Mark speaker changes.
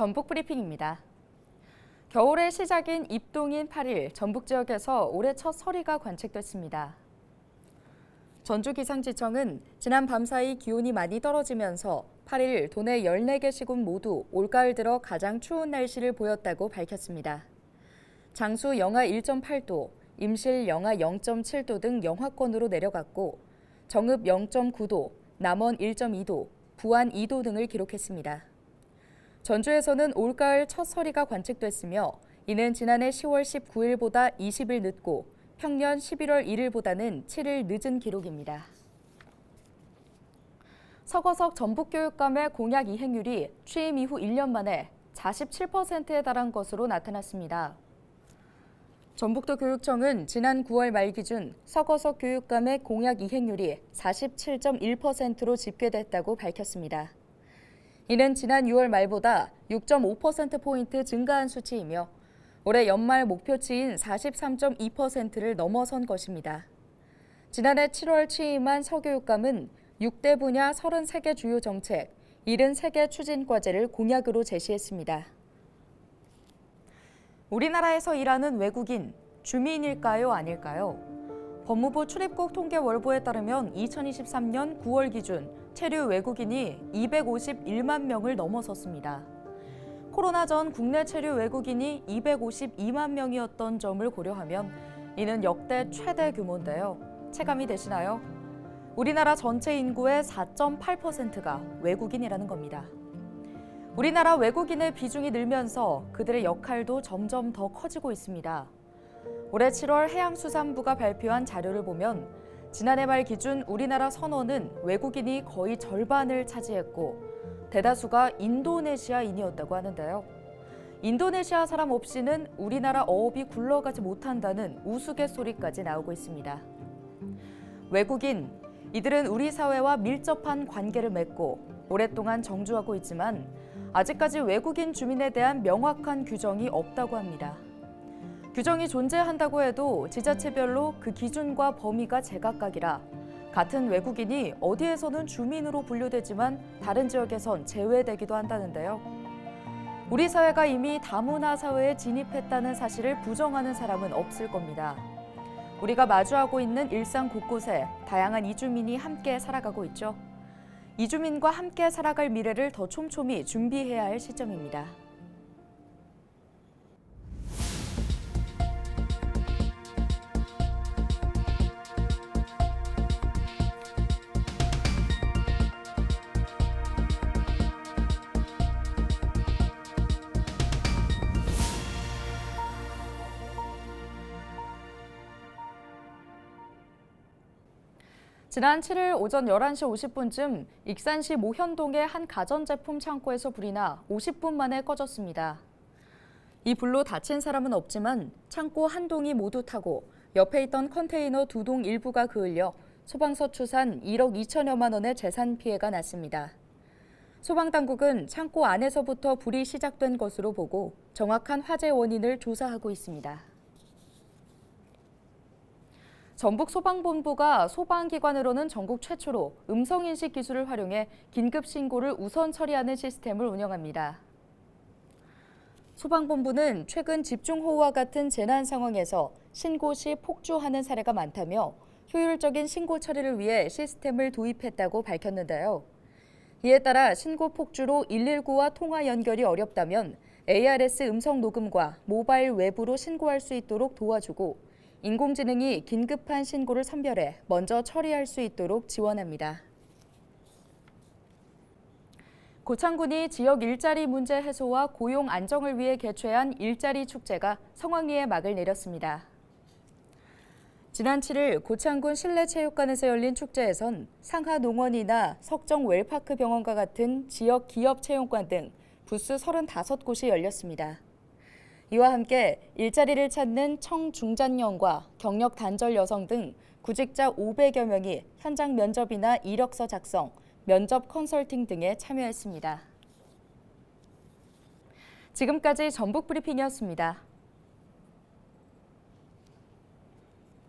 Speaker 1: 전북 브리핑입니다. 겨울의 시작인 입동인 8일 전북 지역에서 올해 첫 서리가 관측됐습니다. 전주기상지청은 지난 밤사이 기온이 많이 떨어지면서 8일 도내 14개 시군 모두 올가을 들어 가장 추운 날씨를 보였다고 밝혔습니다. 장수 영하 1.8도, 임실 영하 0.7도 등 영하권으로 내려갔고 정읍 0.9도, 남원 1.2도, 부안 2도 등을 기록했습니다. 전주에서는 올가을 첫 서리가 관측됐으며 이는 지난해 10월 19일보다 20일 늦고 평년 11월 1일보다는 7일 늦은 기록입니다. 서거석 전북교육감의 공약 이행률이 취임 이후 1년 만에 47%에 달한 것으로 나타났습니다. 전북도 교육청은 지난 9월 말 기준 서거석 교육감의 공약 이행률이 47.1%로 집계됐다고 밝혔습니다. 이는 지난 6월 말보다 6.5%포인트 증가한 수치이며 올해 연말 목표치인 43.2%를 넘어선 것입니다. 지난해 7월 취임한 서교육감은 6대 분야 33개 주요 정책, 73개 추진 과제를 공약으로 제시했습니다. 우리나라에서 일하는 외국인, 주민일까요, 아닐까요? 법무부 출입국 통계월보에 따르면 2023년 9월 기준 체류 외국인이 251만 명을 넘어섰습니다. 코로나 전 국내 체류 외국인이 252만 명이었던 점을 고려하면 이는 역대 최대 규모인데요. 체감이 되시나요? 우리나라 전체 인구의 4.8%가 외국인이라는 겁니다. 우리나라 외국인의 비중이 늘면서 그들의 역할도 점점 더 커지고 있습니다. 올해 7월 해양수산부가 발표한 자료를 보면 지난해 말 기준 우리나라 선원은 외국인이 거의 절반을 차지했고 대다수가 인도네시아인이었다고 하는데요. 인도네시아 사람 없이는 우리나라 어업이 굴러가지 못한다는 우스갯소리까지 나오고 있습니다. 외국인, 이들은 우리 사회와 밀접한 관계를 맺고 오랫동안 정주하고 있지만 아직까지 외국인 주민에 대한 명확한 규정이 없다고 합니다. 규정이 존재한다고 해도 지자체별로 그 기준과 범위가 제각각이라 같은 외국인이 어디에서는 주민으로 분류되지만 다른 지역에선 제외되기도 한다는데요. 우리 사회가 이미 다문화 사회에 진입했다는 사실을 부정하는 사람은 없을 겁니다. 우리가 마주하고 있는 일상 곳곳에 다양한 이주민이 함께 살아가고 있죠. 이주민과 함께 살아갈 미래를 더 촘촘히 준비해야 할 시점입니다. 지난 7일 오전 11시 50분쯤 익산시 모현동의 한 가전제품 창고에서 불이 나 50분 만에 꺼졌습니다. 이 불로 다친 사람은 없지만 창고 한 동이 모두 타고 옆에 있던 컨테이너 2동 일부가 그을려 소방서 추산 1억 2천여만 원의 재산 피해가 났습니다. 소방당국은 창고 안에서부터 불이 시작된 것으로 보고 정확한 화재 원인을 조사하고 있습니다. 전북소방본부가 소방기관으로는 전국 최초로 음성인식 기술을 활용해 긴급 신고를 우선 처리하는 시스템을 운영합니다. 소방본부는 최근 집중호우와 같은 재난 상황에서 신고 시 폭주하는 사례가 많다며 효율적인 신고 처리를 위해 시스템을 도입했다고 밝혔는데요. 이에 따라 신고 폭주로 119와 통화 연결이 어렵다면 ARS 음성 녹음과 모바일 웹으로 신고할 수 있도록 도와주고 인공지능이 긴급한 신고를 선별해 먼저 처리할 수 있도록 지원합니다. 고창군이 지역 일자리 문제 해소와 고용 안정을 위해 개최한 일자리 축제가 성황리에 막을 내렸습니다. 지난 7일 고창군 실내체육관에서 열린 축제에선 상하농원이나 석정 웰파크 병원과 같은 지역 기업 채용관 등 부스 35곳이 열렸습니다. 이와 함께 일자리를 찾는 청중장년과 경력 단절 여성 등 구직자 500여 명이 현장 면접이나 이력서 작성, 면접 컨설팅 등에 참여했습니다. 지금까지 전북 브리핑이었습니다.